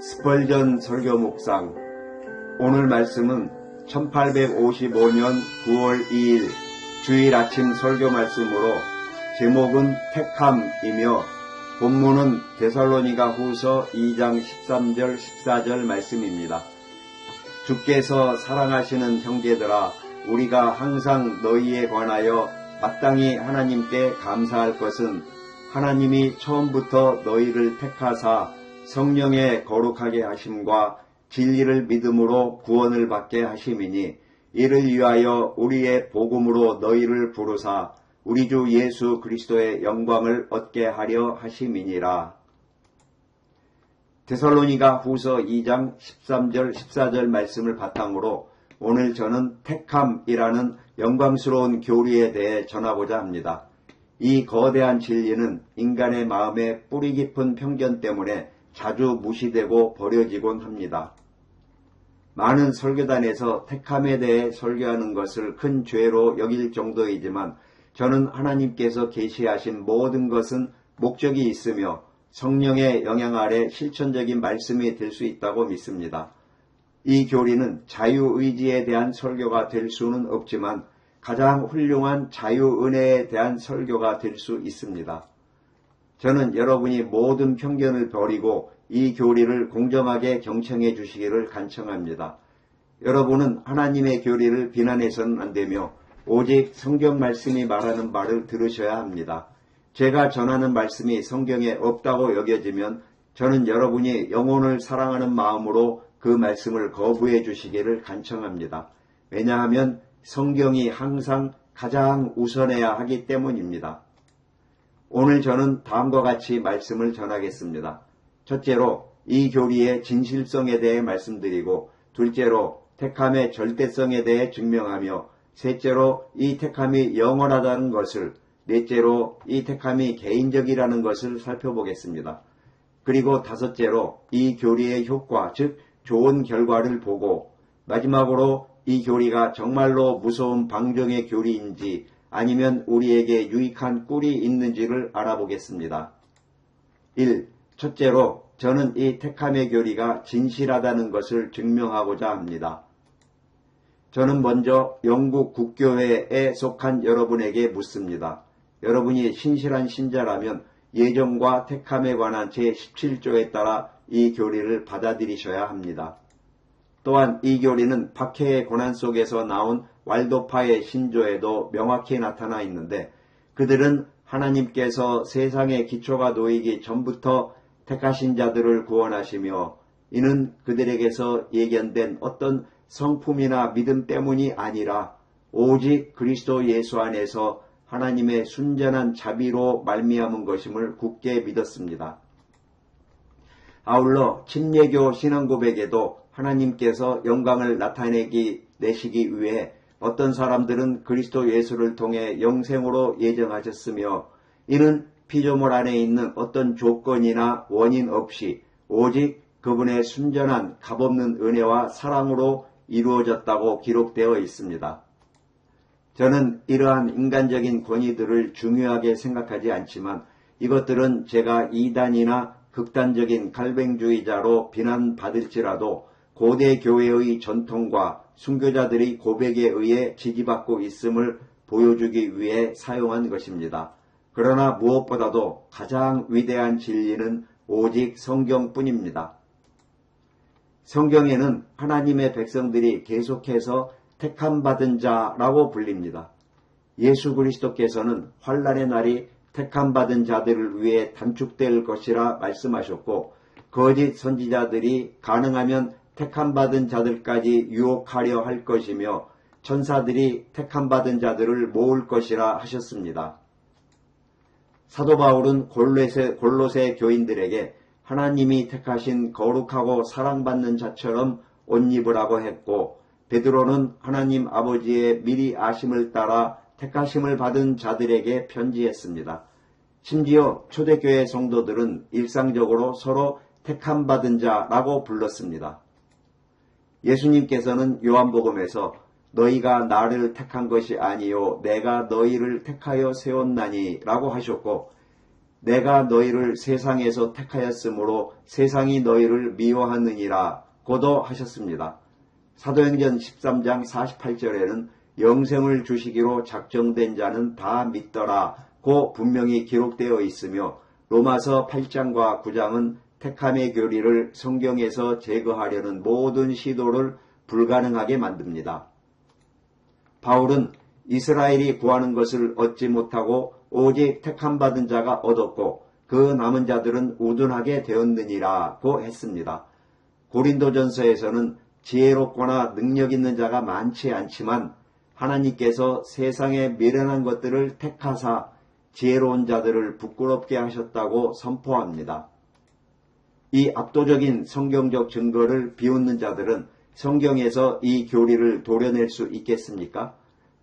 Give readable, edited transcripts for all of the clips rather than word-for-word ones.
스펄전 설교 묵상. 오늘 말씀은 1855년 9월 2일 주일 아침 설교 말씀으로 제목은 택함이며 본문은 데살로니가 후서 2장 13절 14절 말씀입니다. 주께서 사랑하시는 형제들아, 우리가 항상 너희에 관하여 마땅히 하나님께 감사할 것은 하나님이 처음부터 너희를 택하사 성령의 거룩하게 하심과 진리를 믿음으로 구원을 받게 하심이니, 이를 위하여 우리의 복음으로 너희를 부르사 우리 주 예수 그리스도의 영광을 얻게 하려 하심이니라. 데살로니가 후서 2장 13절 14절 말씀을 바탕으로 오늘 저는 택함이라는 영광스러운 교리에 대해 전하고자 합니다. 이 거대한 진리는 인간의 마음에 뿌리 깊은 편견 때문에 자주 무시되고 버려지곤 합니다. 많은 설교단에서 택함에 대해 설교하는 것을 큰 죄로 여길 정도이지만 저는 하나님께서 계시하신 모든 것은 목적이 있으며 성령의 영향 아래 실천적인 말씀이 될 수 있다고 믿습니다. 이 교리는 자유의지에 대한 설교가 될 수는 없지만 가장 훌륭한 자유은혜에 대한 설교가 될 수 있습니다. 저는 여러분이 모든 편견을 버리고 이 교리를 공정하게 경청해 주시기를 간청합니다. 여러분은 하나님의 교리를 비난해서는 안 되며 오직 성경 말씀이 말하는 바를 들으셔야 합니다. 제가 전하는 말씀이 성경에 없다고 여겨지면 저는 여러분이 영혼을 사랑하는 마음으로 그 말씀을 거부해 주시기를 간청합니다. 왜냐하면 성경이 항상 가장 우선해야 하기 때문입니다. 오늘 저는 다음과 같이 말씀을 전하겠습니다. 첫째로 이 교리의 진실성에 대해 말씀드리고, 둘째로 택함의 절대성에 대해 증명하며, 셋째로 이 택함이 영원하다는 것을, 넷째로 이 택함이 개인적이라는 것을 살펴보겠습니다. 그리고 다섯째로 이 교리의 효과, 즉 좋은 결과를 보고, 마지막으로 이 교리가 정말로 무서운 방종의 교리인지 아니면 우리에게 유익한 꿀이 있는지를 알아보겠습니다. 1. 첫째로 저는 이 택함의 교리가 진실하다는 것을 증명하고자 합니다. 저는 먼저 영국 국교회에 속한 여러분에게 묻습니다. 여러분이 신실한 신자라면 예정과 택함에 관한 제17조에 따라 이 교리를 받아들이셔야 합니다. 또한 이 교리는 박해의 고난 속에서 나온 왈도파의 신조에도 명확히 나타나 있는데, 그들은 하나님께서 세상의 기초가 놓이기 전부터 택하신 자들을 구원하시며 이는 그들에게서 예견된 어떤 성품이나 믿음 때문이 아니라 오직 그리스도 예수 안에서 하나님의 순전한 자비로 말미암은 것임을 굳게 믿었습니다. 아울러 침례교 신앙고백에도 하나님께서 영광을 내시기 위해 어떤 사람들은 그리스도 예수를 통해 영생으로 예정하셨으며 이는 피조물 안에 있는 어떤 조건이나 원인 없이 오직 그분의 순전한 값없는 은혜와 사랑으로 이루어졌다고 기록되어 있습니다. 저는 이러한 인간적인 권위들을 중요하게 생각하지 않지만 이것들은 제가 이단이나 극단적인 갈뱅주의자로 비난받을지라도 고대 교회의 전통과 순교자들의 고백에 의해 지지받고 있음을 보여주기 위해 사용한 것입니다. 그러나 무엇보다도 가장 위대한 진리는 오직 성경뿐입니다. 성경에는 하나님의 백성들이 계속해서 택함받은 자라고 불립니다. 예수 그리스도께서는 환난의 날이 택함받은 자들을 위해 단축될 것이라 말씀하셨고, 거짓 선지자들이 가능하면 택함받은 자들까지 유혹하려 할 것이며 천사들이 택함받은 자들을 모을 것이라 하셨습니다. 사도 바울은 골로새 교인들에게 하나님이 택하신 거룩하고 사랑받는 자처럼 옷 입으라고 했고, 베드로는 하나님 아버지의 미리 아심을 따라 택하심을 받은 자들에게 편지했습니다. 심지어 초대교회 성도들은 일상적으로 서로 택함받은 자라고 불렀습니다. 예수님께서는 요한복음에서 너희가 나를 택한 것이 아니요 내가 너희를 택하여 세웠나니 라고 하셨고, 내가 너희를 세상에서 택하였으므로 세상이 너희를 미워하느니라 고도 하셨습니다. 사도행전 13장 48절에는 영생을 주시기로 작정된 자는 다 믿더라 고 분명히 기록되어 있으며 로마서 8장과 9장은 택함의 교리를 성경에서 제거하려는 모든 시도를 불가능하게 만듭니다. 바울은 이스라엘이 구하는 것을 얻지 못하고 오직 택함받은 자가 얻었고 그 남은 자들은 우둔하게 되었느니라고 했습니다. 고린도전서에서는 지혜롭거나 능력 있는 자가 많지 않지만 하나님께서 세상에 미련한 것들을 택하사 지혜로운 자들을 부끄럽게 하셨다고 선포합니다. 이 압도적인 성경적 증거를 비웃는 자들은 성경에서 이 교리를 도려낼 수 있겠습니까?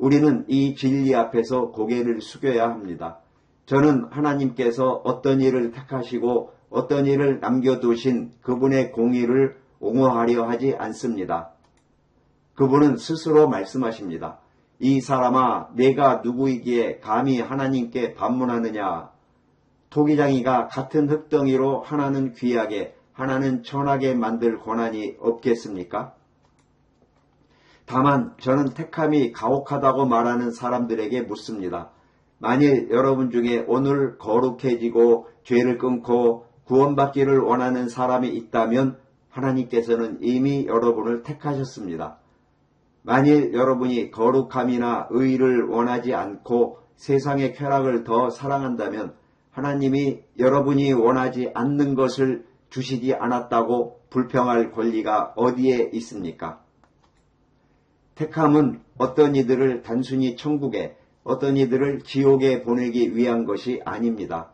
우리는 이 진리 앞에서 고개를 숙여야 합니다. 저는 하나님께서 어떤 일을 택하시고 어떤 일을 남겨두신 그분의 공의를 옹호하려 하지 않습니다. 그분은 스스로 말씀하십니다. 이 사람아, 내가 누구이기에 감히 하나님께 반문하느냐? 토기장이가 같은 흙덩이로 하나는 귀하게 하나는 천하게 만들 권한이 없겠습니까? 다만 저는 택함이 가혹하다고 말하는 사람들에게 묻습니다. 만일 여러분 중에 오늘 거룩해지고 죄를 끊고 구원받기를 원하는 사람이 있다면 하나님께서는 이미 여러분을 택하셨습니다. 만일 여러분이 거룩함이나 의를 원하지 않고 세상의 쾌락을 더 사랑한다면 하나님이 여러분이 원하지 않는 것을 주시지 않았다고 불평할 권리가 어디에 있습니까? 택함은 어떤 이들을 단순히 천국에, 어떤 이들을 지옥에 보내기 위한 것이 아닙니다.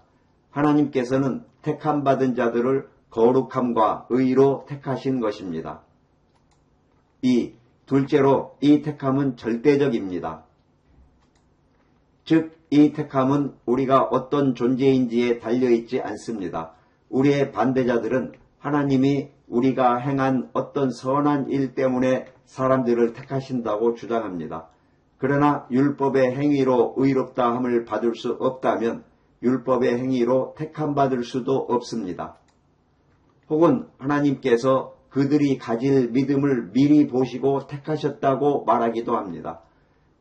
하나님께서는 택함 받은 자들을 거룩함과 의로 택하신 것입니다. 둘째로 이 택함은 절대적입니다. 즉, 이 택함은 우리가 어떤 존재인지에 달려있지 않습니다. 우리의 반대자들은 하나님이 우리가 행한 어떤 선한 일 때문에 사람들을 택하신다고 주장합니다. 그러나 율법의 행위로 의롭다 함을 받을 수 없다면 율법의 행위로 택함 받을 수도 없습니다. 혹은 하나님께서 그들이 가질 믿음을 미리 보시고 택하셨다고 말하기도 합니다.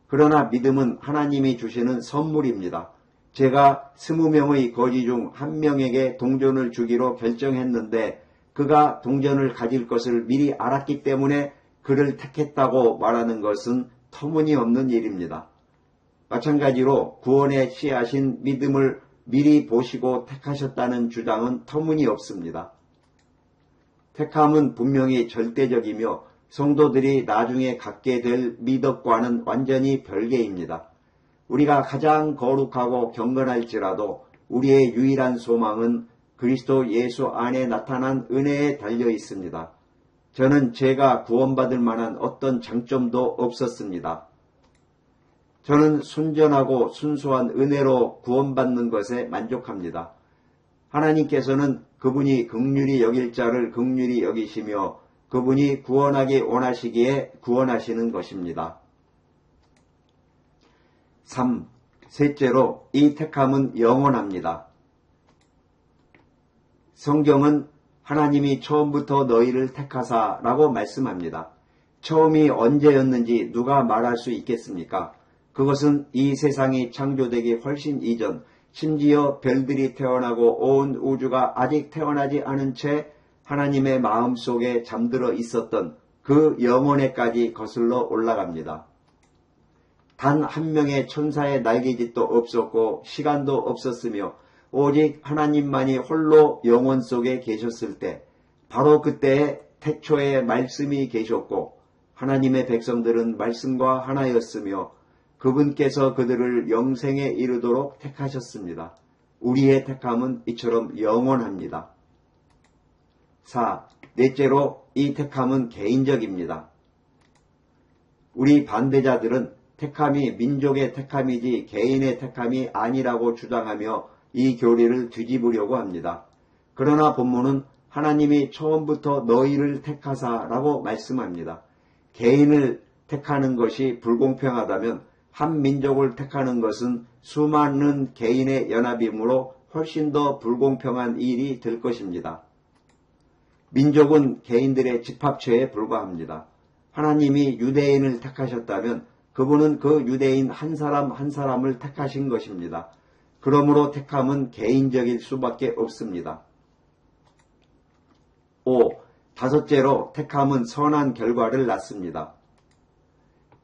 그러나 믿음은 하나님이 주시는 선물입니다. 제가 20명의 거지 중 1명에게 동전을 주기로 결정했는데 그가 동전을 가질 것을 미리 알았기 때문에 그를 택했다고 말하는 것은 터무니없는 일입니다. 마찬가지로 구원에 취하신 믿음을 미리 보시고 택하셨다는 주장은 터무니없습니다. 택함은 분명히 절대적이며 성도들이 나중에 갖게 될 미덕과는 완전히 별개입니다. 우리가 가장 거룩하고 경건할지라도 우리의 유일한 소망은 그리스도 예수 안에 나타난 은혜에 달려 있습니다. 저는 제가 구원받을 만한 어떤 장점도 없었습니다. 저는 순전하고 순수한 은혜로 구원받는 것에 만족합니다. 하나님께서는 그분이 긍휼히 여길 자를 긍휼히 여기시며 그분이 구원하기 원하시기에 구원하시는 것입니다. 셋째로 이 택함은 영원합니다. 성경은 하나님이 처음부터 너희를 택하사라고 말씀합니다. 처음이 언제였는지 누가 말할 수 있겠습니까? 그것은 이 세상이 창조되기 훨씬 이전, 심지어 별들이 태어나고 온 우주가 아직 태어나지 않은 채 하나님의 마음속에 잠들어 있었던 그 영원에까지 거슬러 올라갑니다. 단 한 명의 천사의 날개짓도 없었고 시간도 없었으며 오직 하나님만이 홀로 영원 속에 계셨을 때 바로 그때에 태초에 말씀이 계셨고 하나님의 백성들은 말씀과 하나였으며 그분께서 그들을 영생에 이르도록 택하셨습니다. 우리의 택함은 이처럼 영원합니다. 넷째로 이 택함은 개인적입니다. 우리 반대자들은 택함이 민족의 택함이지 개인의 택함이 아니라고 주장하며 이 교리를 뒤집으려고 합니다. 그러나 본문은 하나님이 처음부터 너희를 택하사라고 말씀합니다. 개인을 택하는 것이 불공평하다면 한 민족을 택하는 것은 수많은 개인의 연합이므로 훨씬 더 불공평한 일이 될 것입니다. 민족은 개인들의 집합체에 불과합니다. 하나님이 유대인을 택하셨다면 그분은 그 유대인 한 사람 한 사람을 택하신 것입니다. 그러므로 택함은 개인적일 수밖에 없습니다. 5. 다섯째로 택함은 선한 결과를 낳습니다.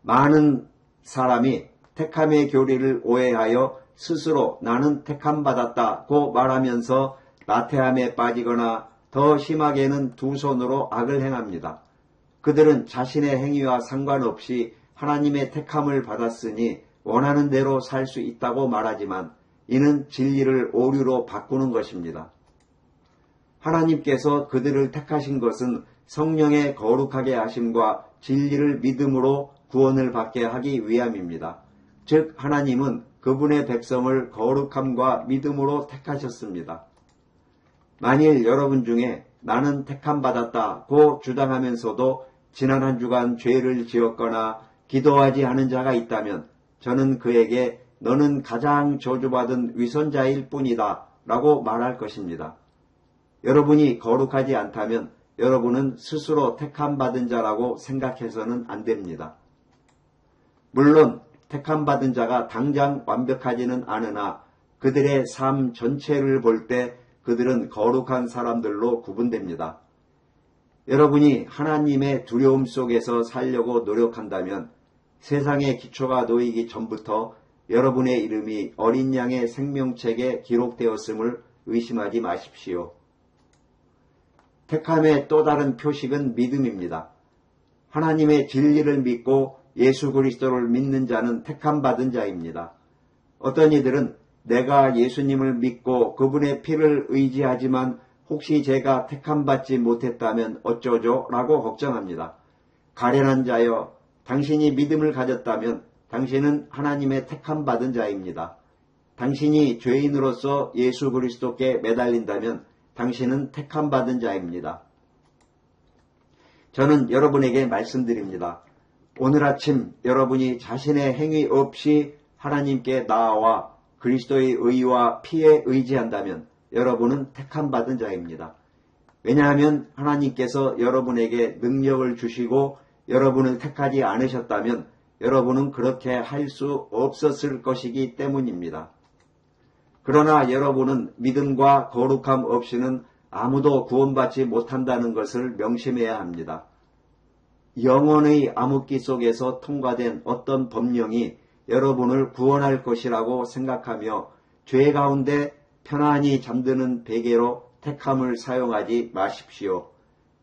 많은 사람이 택함의 교리를 오해하여 스스로 나는 택함받았다고 말하면서 나태함에 빠지거나 더 심하게는 두 손으로 악을 행합니다. 그들은 자신의 행위와 상관없이 하나님의 택함을 받았으니 원하는 대로 살 수 있다고 말하지만 이는 진리를 오류로 바꾸는 것입니다. 하나님께서 그들을 택하신 것은 성령의 거룩하게 하심과 진리를 믿음으로 구원을 받게 하기 위함입니다. 즉 하나님은 그분의 백성을 거룩함과 믿음으로 택하셨습니다. 만일 여러분 중에 나는 택함받았다고 주장하면서도 지난 한 주간 죄를 지었거나 기도하지 않은 자가 있다면 저는 그에게 너는 가장 저주받은 위선자일 뿐이다 라고 말할 것입니다. 여러분이 거룩하지 않다면 여러분은 스스로 택함받은 자라고 생각해서는 안 됩니다. 물론 택함받은 자가 당장 완벽하지는 않으나 그들의 삶 전체를 볼 때 그들은 거룩한 사람들로 구분됩니다. 여러분이 하나님의 두려움 속에서 살려고 노력한다면 세상의 기초가 놓이기 전부터 여러분의 이름이 어린 양의 생명책에 기록되었음을 의심하지 마십시오. 택함의 또 다른 표식은 믿음입니다. 하나님의 진리를 믿고 예수 그리스도를 믿는 자는 택함받은 자입니다. 어떤 이들은 내가 예수님을 믿고 그분의 피를 의지하지만 혹시 제가 택함받지 못했다면 어쩌죠? 라고 걱정합니다. 가련한 자여, 당신이 믿음을 가졌다면 당신은 하나님의 택함받은 자입니다. 당신이 죄인으로서 예수 그리스도께 매달린다면 당신은 택함받은 자입니다. 저는 여러분에게 말씀드립니다. 오늘 아침 여러분이 자신의 행위 없이 하나님께 나아와 그리스도의 의와 피에 의지한다면 여러분은 택함받은 자입니다. 왜냐하면 하나님께서 여러분에게 능력을 주시고 여러분을 택하지 않으셨다면 여러분은 그렇게 할 수 없었을 것이기 때문입니다. 그러나 여러분은 믿음과 거룩함 없이는 아무도 구원받지 못한다는 것을 명심해야 합니다. 영혼의 암흑기 속에서 통과된 어떤 법령이 여러분을 구원할 것이라고 생각하며 죄 가운데 편안히 잠드는 베개로 택함을 사용하지 마십시오.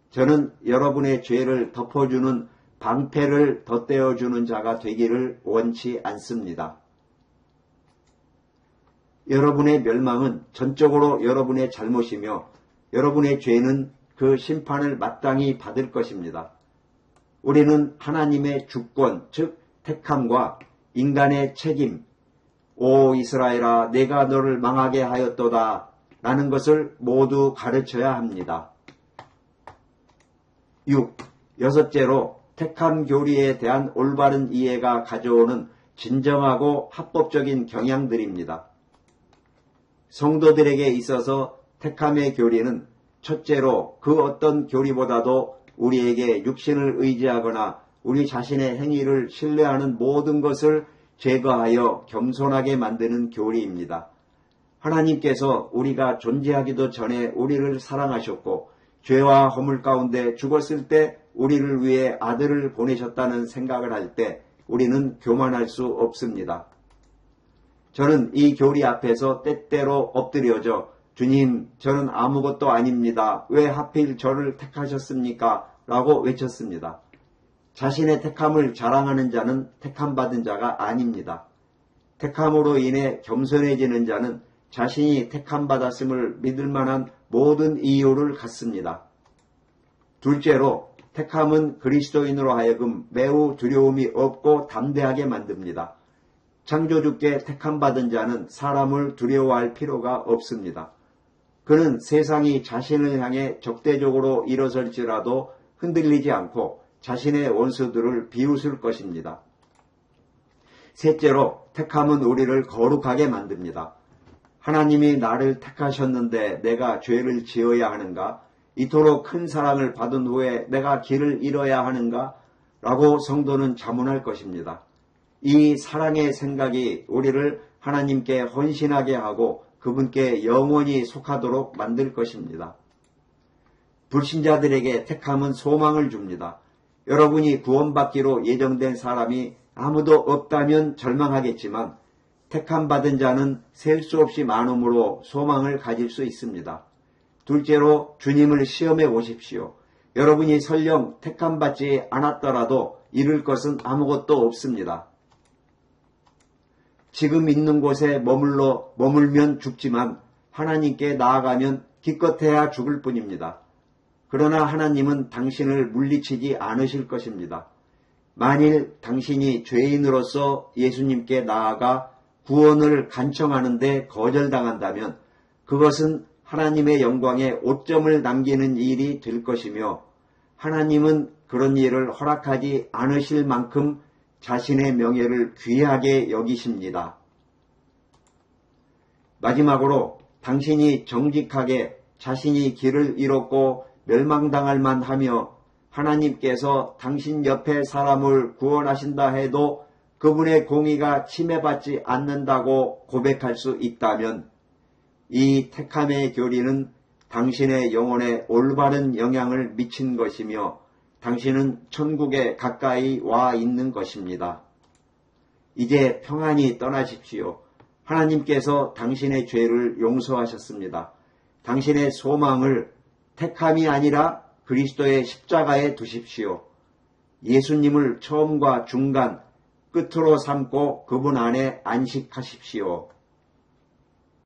저는 여러분의 죄를 덮어주는 방패를 덧대어주는 자가 되기를 원치 않습니다. 여러분의 멸망은 전적으로 여러분의 잘못이며 여러분의 죄는 그 심판을 마땅히 받을 것입니다. 우리는 하나님의 주권, 즉 택함과 인간의 책임, 오 이스라엘아 내가 너를 망하게 하였도다 라는 것을 모두 가르쳐야 합니다. 6. 여섯째로 택함 교리에 대한 올바른 이해가 가져오는 진정하고 합법적인 경향들입니다. 성도들에게 있어서 택함의 교리는 첫째로 그 어떤 교리보다도 우리에게 육신을 의지하거나 우리 자신의 행위를 신뢰하는 모든 것을 제거하여 겸손하게 만드는 교리입니다. 하나님께서 우리가 존재하기도 전에 우리를 사랑하셨고 죄와 허물 가운데 죽었을 때 우리를 위해 아들을 보내셨다는 생각을 할 때 우리는 교만할 수 없습니다. 저는 이 교리 앞에서 때때로 엎드려져 주님, 저는 아무것도 아닙니다. 왜 하필 저를 택하셨습니까? 라고 외쳤습니다. 자신의 택함을 자랑하는 자는 택함받은 자가 아닙니다. 택함으로 인해 겸손해지는 자는 자신이 택함받았음을 믿을 만한 모든 이유를 갖습니다. 둘째로 택함은 그리스도인으로 하여금 매우 두려움이 없고 담대하게 만듭니다. 창조주께 택함받은 자는 사람을 두려워할 필요가 없습니다. 그는 세상이 자신을 향해 적대적으로 일어설지라도 흔들리지 않고 자신의 원수들을 비웃을 것입니다. 셋째로 택함은 우리를 거룩하게 만듭니다. 하나님이 나를 택하셨는데 내가 죄를 지어야 하는가? 이토록 큰 사랑을 받은 후에 내가 길을 잃어야 하는가? 라고 성도는 자문할 것입니다. 이 사랑의 생각이 우리를 하나님께 헌신하게 하고 그분께 영원히 속하도록 만들 것입니다. 불신자들에게 택함은 소망을 줍니다. 여러분이 구원받기로 예정된 사람이 아무도 없다면 절망하겠지만 택함 받은 자는 셀 수 없이 많음으로 소망을 가질 수 있습니다. 둘째로 주님을 시험해 보십시오. 여러분이 설령 택함 받지 않았더라도 잃을 것은 아무것도 없습니다. 지금 있는 곳에 머물면 죽지만 하나님께 나아가면 기껏해야 죽을 뿐입니다. 그러나 하나님은 당신을 물리치지 않으실 것입니다. 만일 당신이 죄인으로서 예수님께 나아가 구원을 간청하는데 거절당한다면 그것은 하나님의 영광에 오점을 남기는 일이 될 것이며 하나님은 그런 일을 허락하지 않으실 만큼 자신의 명예를 귀하게 여기십니다. 마지막으로 당신이 정직하게 자신이 길을 잃었고 멸망당할 만하며 하나님께서 당신 옆에 사람을 구원하신다 해도 그분의 공의가 침해받지 않는다고 고백할 수 있다면 이 택함의 교리는 당신의 영혼에 올바른 영향을 미친 것이며 당신은 천국에 가까이 와 있는 것입니다. 이제 평안히 떠나십시오. 하나님께서 당신의 죄를 용서하셨습니다. 당신의 소망을 택함이 아니라 그리스도의 십자가에 두십시오. 예수님을 처음과 중간, 끝으로 삼고 그분 안에 안식하십시오.